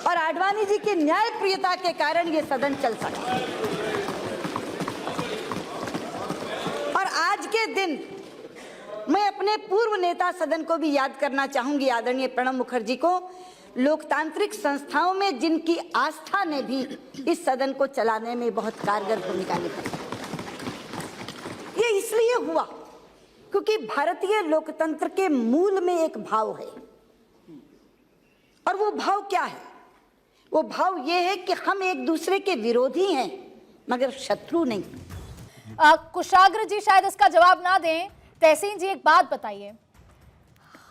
और आडवाणी जी की न्यायप्रियता के कारण ये सदन चल सका। और आज के दिन मैं अपने पूर्व नेता सदन को भी याद करना चाहूंगी, आदरणीय प्रणब मुखर्जी को, लोकतांत्रिक संस्थाओं में जिनकी आस्था ने भी इस सदन को चलाने में बहुत कारगर भूमिका निभाई। ये इसलिए हुआ क्योंकि भारतीय लोकतंत्र के मूल में एक भाव है, और वो भाव क्या है? वो भाव ये है कि हम एक दूसरे के विरोधी हैं मगर शत्रु नहीं। कुशाग्र जी शायद इसका जवाब ना दें। तहसीन जी, एक बात बताइए,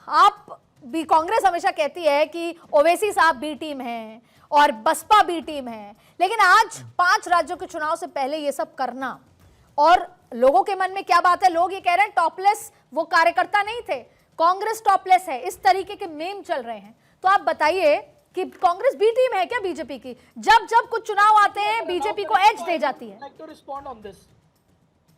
आप भी, कांग्रेस हमेशा कहती है कि ओवैसी साहब बी टीम हैं और बसपा बी टीम है, लेकिन आज 5 राज्यों के चुनाव से पहले ये सब करना, और लोगों के मन में क्या बात है, लोग ये कह रहे हैं टॉपलेस वो कार्यकर्ता नहीं थे, कांग्रेस टॉपलेस है, इस तरीके के मेम चल रहे हैं। तो आप बताइए कि कांग्रेस बी टीम है क्या बीजेपी की? जब जब कुछ चुनाव आते हैं बीजेपी को एज दे जाती है।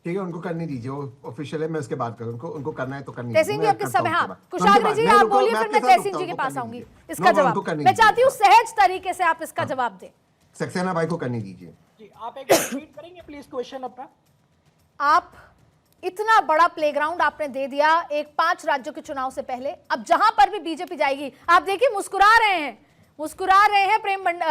ठीक है, उनको करने दीजिए, वो ऑफिशियल है, मैं उसके बाद करूँ, उनको करना है तो करनी। तहसीन जी आपके समय, हाँ कुशाग्र जी आप बोलिए, फिर मैं तहसीन जी के पास आऊंगी। इसका जवाब मैं चाहती हूँ सहज तरीके से आप इसका जवाब दें। सक्सेना भाई को करने दीजिए जी। आप एक रिपीट करेंगे प्लीज क्वेश्चन अपना? आप इतना बड़ा प्लेग्राउंड आपने दे दिया एक 5 राज्यों के चुनाव से पहले, अब जहां पर भी बीजेपी जाएगी, आप देखिए मुस्कुरा रहे हैं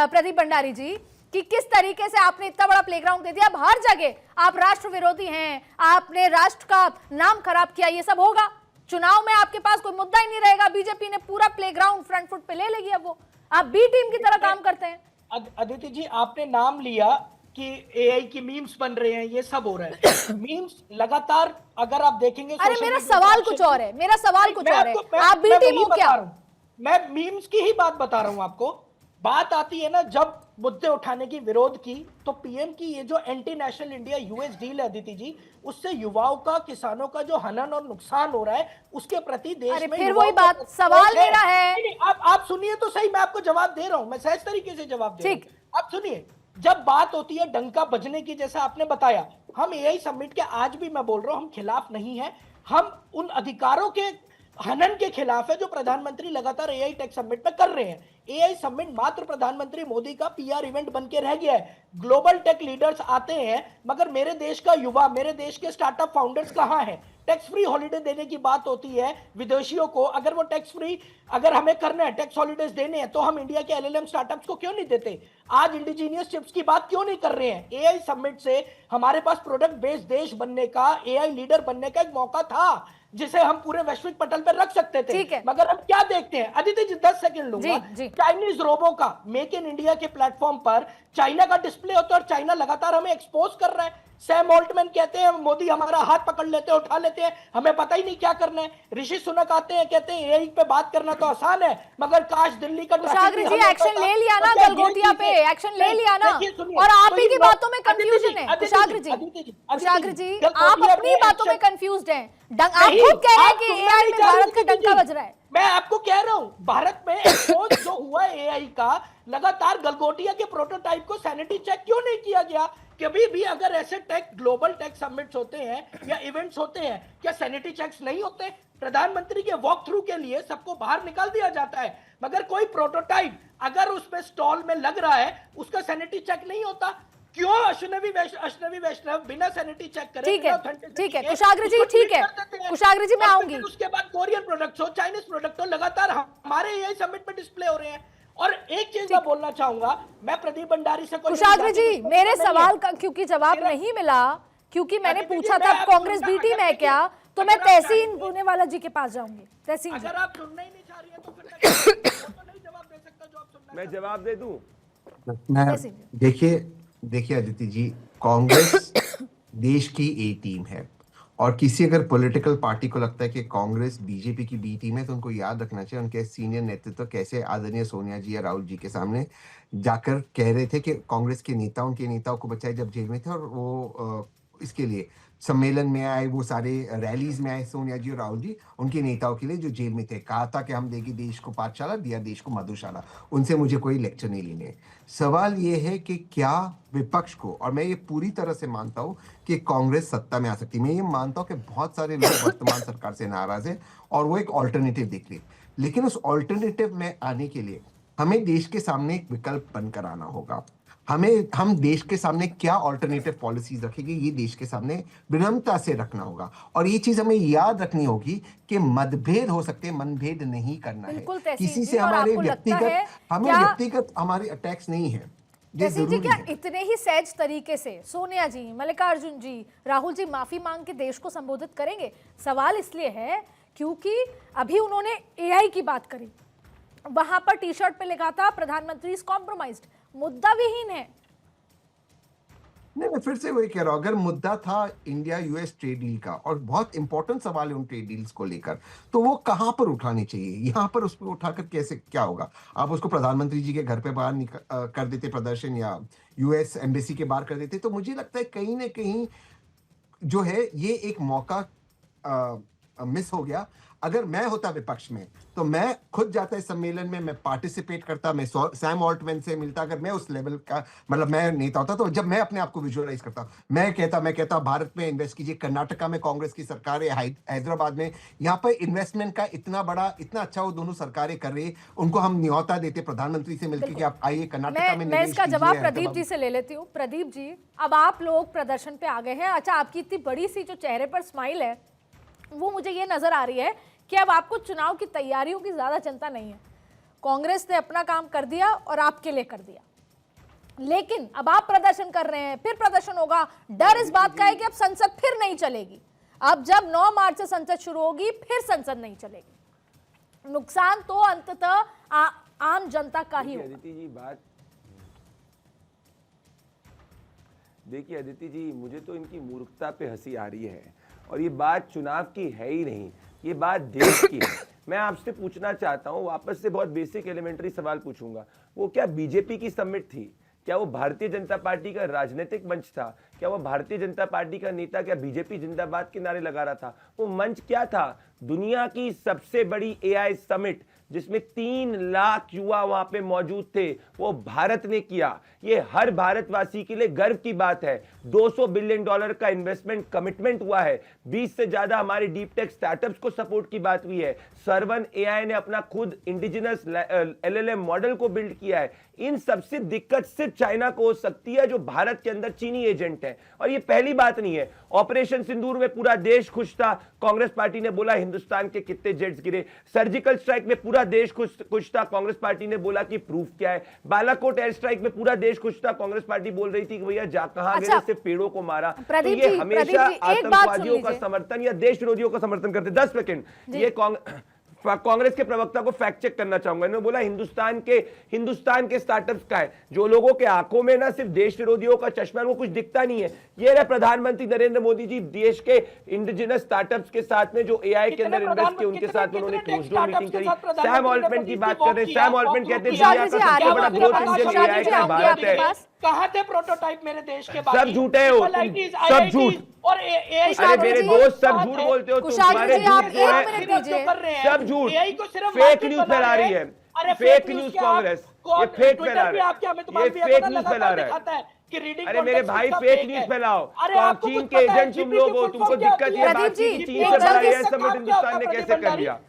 प्रदीप भंडारी जी कि किस तरीके से आपने इतना बड़ा प्लेग्राउंड दे दिया। अब हर जगह आप राष्ट्र विरोधी हैं, आपने राष्ट्र का नाम खराब किया, ये सब होगा चुनाव में, आपके पास कोई मुद्दा ही नहीं रहेगा। बीजेपी ने पूरा प्लेग्राउंड फ्रंट फुट पे ले लेगी। अब वो आप बी टीम की तरह काम करते हैं। अदिति जी, आपने नाम लिया कि एआई की मीम्स बन रहे हैं, ये सब हो रहा है। मीम्स लगातार अगर आप देखेंगे, अरे मेरा सवाल कुछ और है, आप बी टीम हो क्या? मैं मीम्स की ही बात बता रहा हूं आपको। बात आती है ना जब मुद्दे उठाने की, विरोध की, तो पीएम की ये जो anti national India US deal है अदिति जी, उससे युवाओं का, किसानों का जो हनन और नुकसान हो रहा है उसके प्रति देश में, फिर वही बात, सवाल मेरा है। आप सुनिए तो सही, मैं आपको जवाब दे रहा हूं, मैं सहज तरीके से जवाब दे रहा हूं। आप सुनिए, जब बात होती है डंका बजने की, जैसा आपने बताया, हम एआई समिट के, आज भी मैं बोल रहा हूं, हम खिलाफ नहीं है, हम उन अधिकारों के हनन के खिलाफ है जो प्रधानमंत्री लगातार एआई टेक समिट में कर रहे हैं। एआई समिट मात्र प्रधानमंत्री मोदी का पीआर इवेंट बन के रह गया है। ग्लोबल टेक लीडर्स आते हैं, मगर मेरे देश का युवा, मेरे देश के स्टार्टअप फाउंडर्स कहां हैं? टैक्स फ्री हॉलिडे देने की बात होती है विदेशियों को, अगर वो टैक्स फ्री, अगर हमें करना है, टैक्स हॉलिडेज देने हैं, तो हम इंडिया के एलएलएम स्टार्टअप्स को क्यों नहीं देते? आज इंडिजीनियस चिप्स की बात क्यों नहीं कर रहे हैं? एआई समिट से हमारे पास प्रोडक्ट बेस्ड देश बनने का, एआई लीडर बनने का एक मौका था जिसे हम पूरे वैश्विक पटल पर रख सकते थे। मगर हम क्या देखते हैं अदिति जी, 10 सेकंड लूंगा, चाइनीज रोबो का मेक इन इंडिया के प्लेटफॉर्म पर चाइना का डिस्प्ले होता है और चाइना लगातार हमें एक्सपोज कर रहा है। सैम ऑल्टमैन कहते हैं मोदी हमारा हाथ पकड़ लेते हैं, उठा लेते हैं, हमें पता ही नहीं क्या करना है। ऋषि सुनक आते हैं, कहते हैं एआई पे बात करना तो आसान है, मगर काश दिल्ली का कुशाग्र जी एक्शन ले लिया ना, गलगोटिया पे एक्शन ले लिया ना, और आप ही की बातों में कंफ्यूजन है। कुशाग्र जी आप अपनी बातों में कंफ्यूज्ड हैं। आप खुद कह रहे हैं कि एआई में भारत का डंका बज रहा है। मैं आपको कह रहा हूं, भारत में एक्सपोज जो हुआ है एआई का, लगातार गलगोटिया के प्रोटोटाइप को सैनिटी चेक क्यों नहीं किया गया? कभी भी अगर ऐसे टेक, ग्लोबल टेक समिट्स होते हैं या इवेंट्स होते हैं, क्या सैनिटी चेक्स नहीं होते? प्रधानमंत्री के वॉक थ्रू के लिए सबको बाहर निकाल दिया जाता है, मगर कोई प्रोटोटाइप अगर उस पे स्टॉल में लग रहा है, उसका सैनिटी चेक नहीं होता। क्यों अश्विनी वैष्णव बिना सैनिटी चेक करे? ठीक है कुशाग्र जी, ठीक है कुशाग्र जी, मैं आऊंगी। उसके बाद कोरियन प्रोडक्ट्स हो, चाइनीज प्रोडक्ट हो, लगातार हमारे एआई समिट में डिस्प्ले हो रहे हैं। और एक चीज मैं बोलना चाहूंगा, मैं प्रदीप भंडारी से, कुशाग्र जी मेरे सवाल का क्योंकि जवाब नहीं मिला, क्योंकि मैंने पूछा था कांग्रेस बी टीम है क्या, तो मैं तहसीन पूनेवाला जी के पास जाऊंगी। तहसीन, अगर आप सुनना ही नहीं चाह रही है तो फिर तो नहीं जवाब दे सकता जो आप सुनना। मैं जवाब दे दूं? देखिए अदिति जी, कांग्रेस देश की ए टीम है, और किसी अगर पॉलिटिकल पार्टी को लगता है कि कांग्रेस बीजेपी की बी टीम है, तो उनको याद रखना चाहिए उनके सीनियर नेतृत्व कैसे आदरणीय सोनिया जी या राहुल जी के सामने जाकर कह रहे थे कि कांग्रेस के नेता उनके नेताओं को बचाए जब जेल में थे, और वो इसके लिए सम्मेलन में आए, वो सारे रैलीज में आए, सोनिया जी और राहुल जी उनके नेताओं के लिए जो जेल में थे, कहा था कि हम देंगे देश को पाठशाला, दिया देश को मधुशाला। उनसे मुझे कोई लेक्चर नहीं लेने। सवाल ये है कि क्या विपक्ष को, और मैं ये पूरी तरह से मानता हूं कि कांग्रेस सत्ता में आ सकती है, मैं ये मानता हूं कि बहुत सारे लोग वर्तमान सरकार से नाराज है और वो एक ऑल्टरनेटिव देख ले, लेकिन उस ऑल्टरनेटिव में आने के लिए हमें देश के सामने एक विकल्प बनकर आना होगा। हम देश के सामने क्या ऑल्टरनेटिव पॉलिसीज रखेंगे, ये देश के सामने विनम्रता से रखना होगा। और ये चीज हमें याद रखनी होगी कि मतभेद हो सकते हैं, मनभेद नहीं करना है। किसी से हमारे व्यक्तिगत हमारे अटैक्स नहीं है। जैसे जी क्या इतने ही सहज तरीके से सोनिया जी, मल्लिकार्जुन जी, राहुल जी माफी मांग के देश को संबोधित करेंगे? सवाल इसलिए है क्योंकि अभी उन्होंने एआई की बात करी, वहां पर टी शर्ट पे लिखा था प्रधानमंत्री इज कॉम्प्रोमाइज्ड, मुद्दा विहीन है। नहीं, मैं फिर से वही कह रहा हूं, अगर मुद्दा था इंडिया यूएस ट्रेड डील का और बहुत इंपॉर्टेंट सवाल है उन ट्रेड डील्स को लेकर, तो वो कहां पर उठाने चाहिए? यहां पर उस पर उठाकर कैसे क्या होगा? आप उसको प्रधानमंत्री जी के घर पे बाहर कर देते प्रदर्शन, या यूएस एम्बेसी के बाहर कर देते, तो मुझे लगता है कहीं ना कहीं जो है ये एक मौका मिस हो गया। अगर मैं होता विपक्ष में तो मैं खुद जाता इस सम्मेलन में, मैं पार्टिसिपेट करता, मैं सैम ऑल्टमैन से मिलता। अगर मैं उस लेवल का मतलब मैं नेता होता, तो जब मैं अपने आप को विजुअलाइज करता, मैं कहता भारत में इन्वेस्ट कीजिए, कर्नाटका में कांग्रेस की सरकार है, हैदराबाद में, यहाँ पर इन्वेस्टमेंट का इतना बड़ा इतना अच्छा वो दोनों सरकारें कर रही है, उनको हम न्योता देते प्रधानमंत्री से मिलकर कि आप आइए कर्नाटका में। मैं इसका जवाब प्रदीप जी से ले लेती हूँ। प्रदीप जी, अब आप लोग प्रदर्शन पे आ गए हैं, अच्छा आपकी इतनी बड़ी सी जो चेहरे पर स्माइल है वो मुझे ये नजर आ रही है कि अब आपको चुनाव की तैयारियों की ज्यादा चिंता नहीं है। कांग्रेस ने अपना काम कर दिया और आपके लिए कर दिया, लेकिन अब आप प्रदर्शन कर रहे हैं, फिर प्रदर्शन होगा। डर इस बात का है कि अब संसद फिर नहीं चलेगी। अब जब 9 मार्च से संसद शुरू होगी फिर संसद नहीं चलेगी। नुकसान तो अंततः आम जनता का ही होगा। अदिति जी बात देखिए, अदिति जी मुझे तो इनकी मूर्खता पे हंसी आ रही है, और ये बात चुनाव की है ही नहीं, ये बात देश की है। मैं आपसे पूछना चाहता हूं, वापस से बहुत बेसिक एलिमेंट्री सवाल पूछूंगा, वो क्या बीजेपी की समिट थी? क्या वो भारतीय जनता पार्टी का राजनीतिक मंच था? क्या वो भारतीय जनता पार्टी का नेता क्या बीजेपी जिंदाबाद के नारे लगा रहा था? वो मंच क्या था? दुनिया की सबसे बड़ी एआई समिट जिसमें 3 लाख युवा वहां पे मौजूद थे, वो भारत ने किया। ये हर भारतवासी के लिए गर्व की बात है। $200 बिलियन का इन्वेस्टमेंट कमिटमेंट हुआ है। 20 से ज्यादा हमारे डीप टेक स्टार्टअप्स को सपोर्ट की बात हुई है। सर्वन एआई ने अपना खुद इंडिजिनस एलएलएम मॉडल को बिल्ड किया है। इन सबसे दिक्कत सिर्फ चाइना को हो सकती है, जो भारत के अंदर चीनी एजेंट है। और ये पहली बात नहीं है। ऑपरेशन सिंदूर में पूरा देश खुश था, कांग्रेस पार्टी ने बोला हिंदुस्तान के कितने जेट्स गिरे। सर्जिकल स्ट्राइक में पूरा देश खुश था, कांग्रेस पार्टी ने बोला कि प्रूफ क्या है। बालाकोट एयर स्ट्राइक में पूरा देश खुश था, कांग्रेस पार्टी बोल रही थी कि भैया कहां गए, सिर्फ पेड़ों को मारा। तो ये हमेशा आतंकवादियों का समर्थन या देश विरोधियों का समर्थन करते। 10 सेकंड, ये कांग्रेस के प्रवक्ता को फैक्ट चेक करना चाहूंगा। इन्होंने बोला हिंदुस्तान के स्टार्टअप्स का है। जो लोगों के आंखों में ना सिर्फ देश विरोधियों का चश्मा है, वो कुछ दिखता नहीं है। ये रहे प्रधानमंत्री नरेंद्र मोदी जी देश के इंडिजिनस स्टार्टअप्स के साथ में जो एआई के अंदर इन्वेस्ट किए, उनके साथ उन्होंने क्लोज डोर मीटिंग करी। सैम ऑल्टमैन की बात कर रहे हैं। सैम ऑल्टमैन कहते हैं दुनिया का सबसे बड़ा ग्रोथ इंजन एआई का भारत है। कहां थे प्रोटोटाइप मेरे देश के? सब झूठे हो, सब झूठ। और अरे मेरे दोस्त सब झूठ बोलते हो, तुम्हारे सब झूठ। फेक न्यूज फैला रही है, फेक न्यूज कांग्रेस, ये फेक फैला रहा है, ये फेक न्यूज फैला रहा है। अरे मेरे भाई फेक न्यूज फैलाओ। चीन के एजेंट तुम लोग हो, तुमको दिक्कत है बात की चीन से बड़ा एआई समिट हिंदुस्तान ने कैसे कर लिया?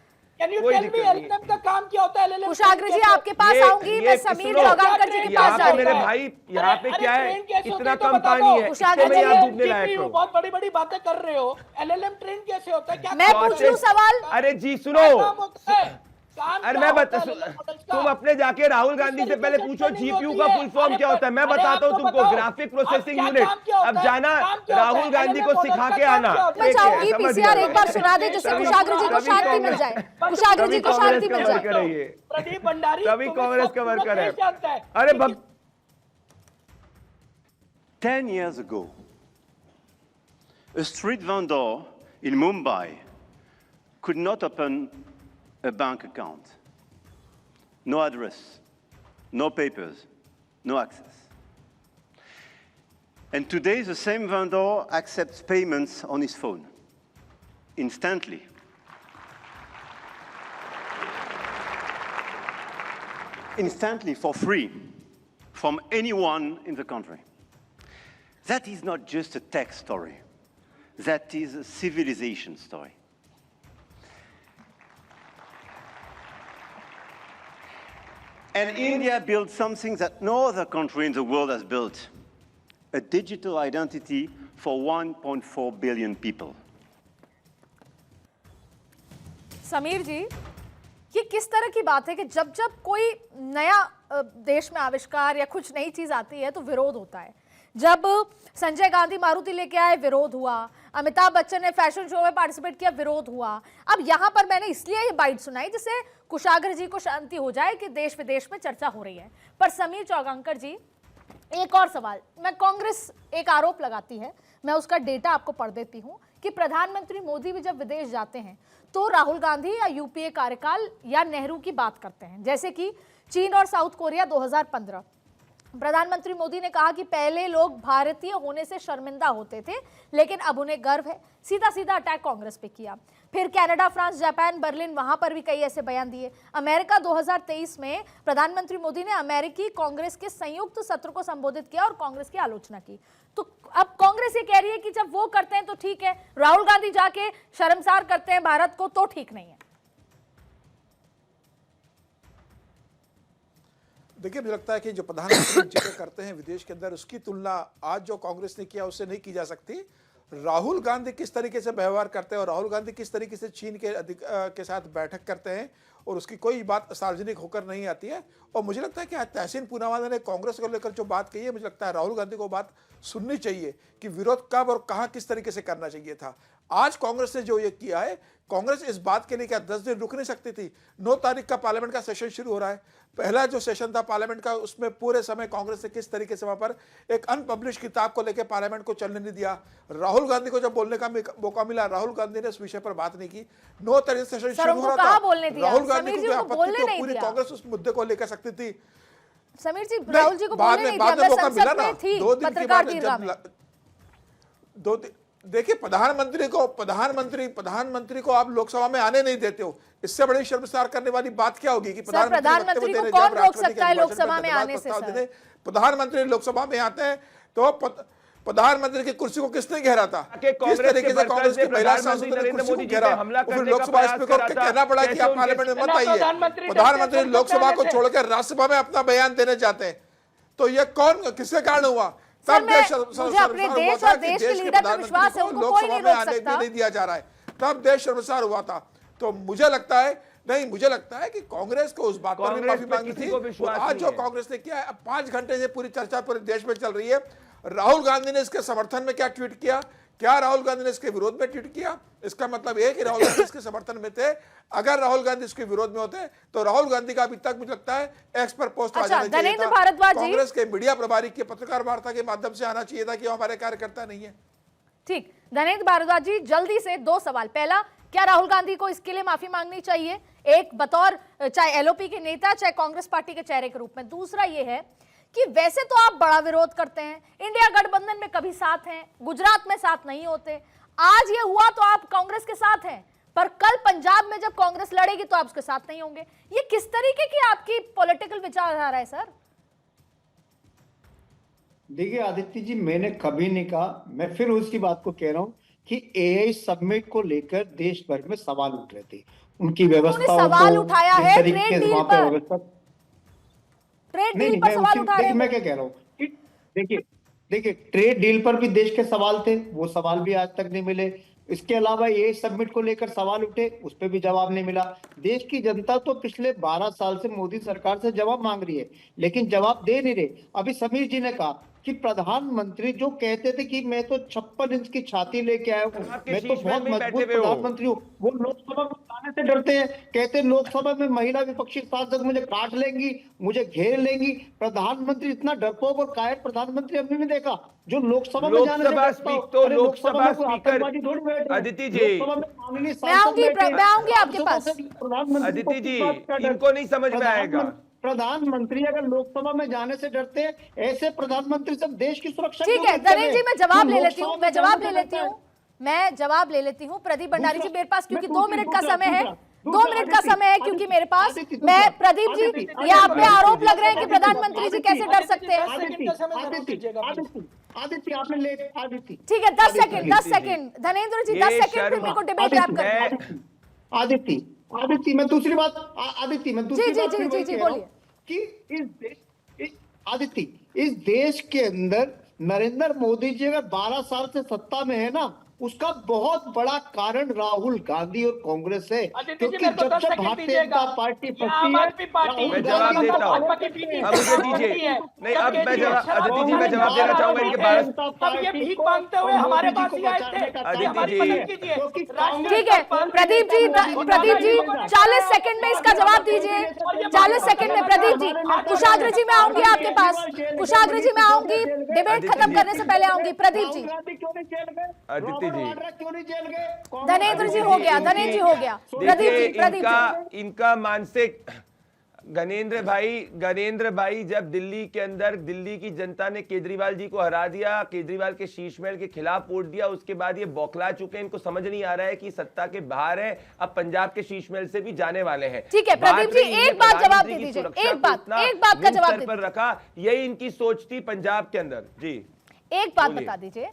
का काम क्या होता है? कुशाग्र जी आपके पास आऊंगी, मैं समीर चौगानकर जी के पास जा रही हूं। मेरे भाई यहाँ पे क्या है, इतना कम पानी है, डूबने लायक हो। बहुत बड़ी बड़ी बातें कर रहे हो। एलएलएम ट्रेन कैसे होता है? क्या मैं पूछ लूं सवाल? अरे जी सुनो, अरे मैं तुम अपने जाके राहुल गांधी से पहले पूछो जीपीयू का फुल फॉर्म क्या होता है। मैं बताता हूँ तुमको, ग्राफिक प्रोसेसिंग यूनिट। अब जाना राहुल गांधी को सिखा के आना। मैं चाहूंगी पीसीआर एक बार सुना दे, जिससे कुशाग्र जी को शांति मिल जाए। कुशाग्र जी को शांति मिल जाए। प्रदीप भंडारी तभी कांग्रेस का वर्कर है। अरे 10 years ago, a street vendor in Mumbai could not open a bank account. No address, no papers, no access. And today the same vendor accepts payments on his phone, instantly. Instantly, for free, from anyone in the country. That is not just a tech story. That is a civilization story. And India built something that no other country in the world has built, a digital identity for 1.4 billion people. Sameer जी, ये किस तरह की बात है कि जब जब कोई नया देश में आविष्कार या कुछ नई चीज आती है तो विरोध होता है। जब संजय गांधी मारुति लेके आए, विरोध हुआ। अमिताभ बच्चन ने फैशन शो में पार्टिसिपेट किया, विरोध हुआ। अब यहां पर मैंने इसलिए ये बाइट सुनाई जिससे कुशाग्र जी को शांति हो जाए कि देश विदेश में चर्चा हो रही है। पर समीर चौगांकर जी, एक और सवाल, मैं कांग्रेस एक आरोप लगाती है, मैं उसका डेटा आपको पढ़ देती हूं कि प्रधानमंत्री मोदी भी जब विदेश जाते हैं तो राहुल गांधी या यूपीए कार्यकाल या नेहरू की बात करते हैं। जैसे कि चीन और साउथ कोरिया 2015, प्रधानमंत्री मोदी ने कहा कि पहले लोग भारतीय होने से शर्मिंदा होते थे लेकिन अब उन्हें गर्व है। सीधा सीधा अटैक कांग्रेस पे किया। फिर कनाडा, फ्रांस, जापान, बर्लिन, वहां पर भी कई ऐसे बयान दिए। अमेरिका 2023 में प्रधानमंत्री मोदी ने अमेरिकी कांग्रेस के संयुक्त सत्र को संबोधित किया और कांग्रेस की आलोचना की। तो अब कांग्रेस ये कह रही है कि जब वो करते हैं तो ठीक है, राहुल गांधी जाके शर्मसार करते हैं भारत को तो ठीक नहीं है। देखिए, मुझे लगता है कि जो प्रधानमंत्री जिक्र करते हैं विदेश के अंदर, उसकी तुलना आज जो कांग्रेस ने किया उससे नहीं की जा सकती। राहुल गांधी किस तरीके से व्यवहार करते हैं और राहुल गांधी किस तरीके से चीन के साथ बैठक करते हैं और उसकी कोई बात सार्वजनिक होकर नहीं आती है। और मुझे लगता है कि आज तहसीन पूनावाला ने कांग्रेस को लेकर जो बात कही है, मुझे लगता है राहुल गांधी को बात सुननी चाहिए कि विरोध कब और कहां किस तरीके से करना चाहिए था। आज कांग्रेस ने जो ये किया है, कांग्रेस इस बात के लिए क्या 10 दिन रुक नहीं सकती थी? 9 तारीख का पार्लियामेंट का सेशन शुरू हो रहा है। पहला जो सेशन था पार्लियामेंट का, उसमें पूरे समय कांग्रेस ने किस तरीके से वहां पर एक अनपब्लिश किताब को लेकर पार्लियामेंट को चलने नहीं दिया। राहुल गांधी को जब बोलने का मौका मिला, राहुल गांधी ने इस विषय पर बात नहीं की। 9 तारीख से सेशन शुरू हो रहा था, राहुल गांधी को आपत्ति तो पूरी कांग्रेस उस मुद्दे को लेकर सकती थी। समीर जी, राहुल जी को बोलने नहीं दिया, मैं संसद में थी, 2 दिन के पत्रकार बाद देखिए, प्रधानमंत्री को आप लोकसभा में आने नहीं देते हो, इससे बड़ी शर्मसार करने वाली बात क्या होगी कि प्रधानमंत्री को कौन रोक सकता है लोकसभा में आने से? प्रधानमंत्री लोकसभा में आते हैं तो प्रधानमंत्री की कुर्सी को किसने घेरा था? किस तरीके से कांग्रेस के महिला सांसद ने कुर्सी को घेरा? फिर लोकसभा स्पीकर को कहना पड़ा कि आप पार्लियामेंट में मत आइए। प्रधानमंत्री लोकसभा को छोड़कर राज्यसभा में अपना बयान देने जाते हैं, तो ये कौन, किसके कारण हुआ? तब मुझे अपने देश और देश के लीडर पर विश्वास है, उनको कोई नहीं रोक सकता। नहीं दिया जा रहा है, तब देश शर्मसार हुआ था। तो मुझे लगता है कि कांग्रेस को उस बात पर भी माफी मांगनी थी। आज जो कांग्रेस ने किया है, अब 5 घंटे से पूरी चर्चा पूरे देश में चल रही है। राहुल गांधी ने इसके समर्थन में क्या ट्वीट किया, क्या राहुल गांधी ने इसके विरोध में ट्वीट किया? इसका मतलब यह है कि राहुल गांधी इसके समर्थन में थे। अगर राहुल गांधी इसके विरोध में होते तो राहुल गांधी का अभी तक मुझे लगता है एक्स पर पोस्ट आ जाना चाहिए था। कांग्रेस के मीडिया प्रभारी की पत्रकार वार्ता के माध्यम से आना चाहिए था कि हमारे कार्यकर्ता नहीं है। ठीक, धनेन्द्र भारद्वाज जी, जल्दी से 2 सवाल। पहला, क्या राहुल गांधी को इसके लिए माफी मांगनी चाहिए, एक बतौर चाहे एलओपी के नेता चाहे कांग्रेस पार्टी के चेहरे के रूप में? दूसरा ये है कि वैसे तो आप बड़ा विरोध करते हैं, इंडिया गठबंधन में कभी साथ हैं, गुजरात में साथ नहीं होते, आज ये हुआ तो आप कांग्रेस के साथ हैं, पर कल पंजाब में जब कांग्रेस लड़ेगी तो आप उसके साथ नहीं होंगे। ये किस तरीके की आपकी पॉलिटिकल विचारधारा है सर? देखिए आदित्य जी, मैंने कभी नहीं कहा, मैं फिर उसकी बात को कह रहा हूं कि एआई समिट को लेकर देश भर में सवाल उठ रहे थे, उनकी व्यवस्था, सवाल उठाया है ट्रेड डील पर, ट्रेड डील पर सवाल उठा रहे हैं। मैं क्या कह रहा हूँ कि देखिए ट्रेड डील पर भी देश के सवाल थे, वो सवाल भी आज तक नहीं मिले। इसके अलावा ये समिट को लेकर सवाल उठे, उस पर भी जवाब नहीं मिला। देश की जनता तो पिछले 12 साल से मोदी सरकार से जवाब मांग रही है, लेकिन जवाब दे नहीं रहे। अभी समीर जी ने कहा कि प्रधानमंत्री जो कहते थे कि मैं तो 56 इंच की छाती लेके आया हूँ, मैं तो बहुत मजबूत प्रधानमंत्री हूँ, वो लोकसभा में जाने से डरते हैं। कहते हैं लोकसभा में महिला विपक्षी सांसद मुझे काट लेंगी, मुझे घेर लेंगी। प्रधानमंत्री इतना डरपोक और कायर प्रधानमंत्री हमने नहीं देखा जो लोकसभा में जाने से लोकसभा स्पीकर अदिति जी, मैं आऊंगी आपके पास। अदिति जी, इनको नहीं समझ में आएगा। प्रधानमंत्री अगर लोकसभा में जाने से डरते हैं, ऐसे प्रधानमंत्री सब देश की सुरक्षा। ठीक है धनेन्द्र जी, मैं जवाब ले लेती हूँ, प्रदीप भंडारी जी मेरे पास, क्योंकि 2 मिनट का समय है, 2 मिनट का समय है क्योंकि मेरे पास। मैं प्रदीप जी, ये आप पे आरोप लग रहे हैं कि प्रधानमंत्री जी कैसे डर सकते हैं? आदित्य आपने ले आदित्य, ठीक है 10 सेकंड धनेन्द्र जी, 10 सेकंड फिर मेरे को डिबेट रैप करना है। आदित्य मैं दूसरी बात, आदित्य मैं दूसरी बात जी बोलिए। कि आदित्य, इस देश के अंदर नरेंद्र मोदी जी अगर 12 साल से सत्ता में है ना, उसका बहुत बड़ा कारण राहुल गांधी और कांग्रेस है, क्योंकि जब से भारतीय जनता पार्टी फंसी है, मैं जवाब देता हूँ, अब मुझे दीजिए, नहीं अब मैं जवाब, अदिति जी मैं जवाब देना चाहूंगा इनके बारे अब ये भीख मांगते हुए हमारे पास ही आए थे। अदिति जी ठीक है प्रदीप जी 40 सेकंड में इसका जवाब दीजिए, 40 सेकंड में। प्रदीप जी, कुशाग्र जी मैं आऊंगी आपके पास, कुशाग्र जी मैं आऊंगी, डिबेट खत्म करने से पहले आऊंगी। प्रदीप जी, अदिति जी, धनेंद्र जी हो गया, धनेंद्र जी हो गया, प्रदीप जी, इनका मानसिक गणेंद्र भाई जब दिल्ली के अंदर दिल्ली की जनता ने केजरीवाल जी को हरा दिया, केजरीवाल के शीश महल के खिलाफ वोट दिया, उसके बाद ये बौखला चुके हैं, इनको समझ नहीं आ रहा है कि सत्ता के बाहर है, अब पंजाब के शीश महल से भी जाने वाले हैं। ठीक है प्रदीप जी, एक बात जवाब दे दीजिए, एक बात का जवाब पर रखा, यही इनकी सोच थी पंजाब के अंदर। जी एक बात बता दीजिए,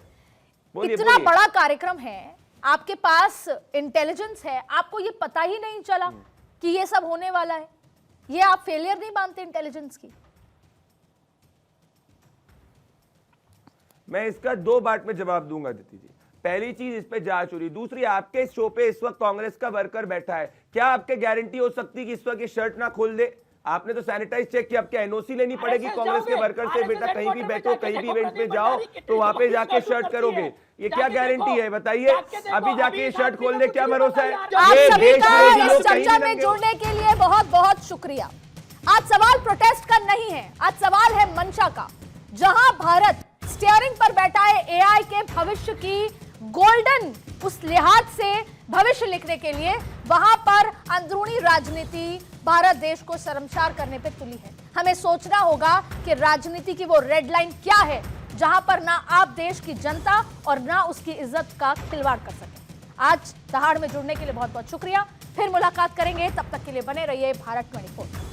इतना बड़ा कार्यक्रम है, आपके पास इंटेलिजेंस है, आपको ये पता ही नहीं चला कि ये सब होने वाला है? ये आप फेलियर नहीं मानते इंटेलिजेंस की? मैं इसका 2 बात में जवाब दूंगा दीदी जी। पहली चीज, इस पे जांच हो रही, दूसरी आपके शो पे इस वक्त कांग्रेस का वर्कर बैठा है, क्या आपके गारंटी हो सकती कि इस वक्त ये शर्ट ना खोल दे? आपने तो सैनिटाइज चेक किया, आपके एनओसी लेनी पड़ेगी कांग्रेस के वर्कर से, बेटा कहीं भी बैठो, कहीं भी इवेंट पे जाओ तो वहां पे जाके शर्ट करोगे, ये क्या गारंटी है बताइए? अभी जाके ये शर्ट खोल दे, क्या भरोसा है? आप सभी का इस चर्चा में जुड़ने के लिए बहुत बहुत शुक्रिया। आज सवाल प्रोटेस्ट का नहीं है, आज सवाल है मंशा का। जहां भारत स्टीयरिंग पर बैठा है एआई के भविष्य की गोल्डन उस लिहाज से भविष्य लिखने के लिए, वहां पर अंदरूनी राजनीति भारत देश को शर्मसार करने पे तुली है। हमें सोचना होगा कि राजनीति की वो रेड लाइन क्या है जहां पर ना आप देश की जनता और ना उसकी इज्जत का खिलवाड़ कर सके। आज दहाड़ में जुड़ने के लिए बहुत बहुत शुक्रिया। फिर मुलाकात करेंगे, तब तक के लिए बने रहिए भारत 24।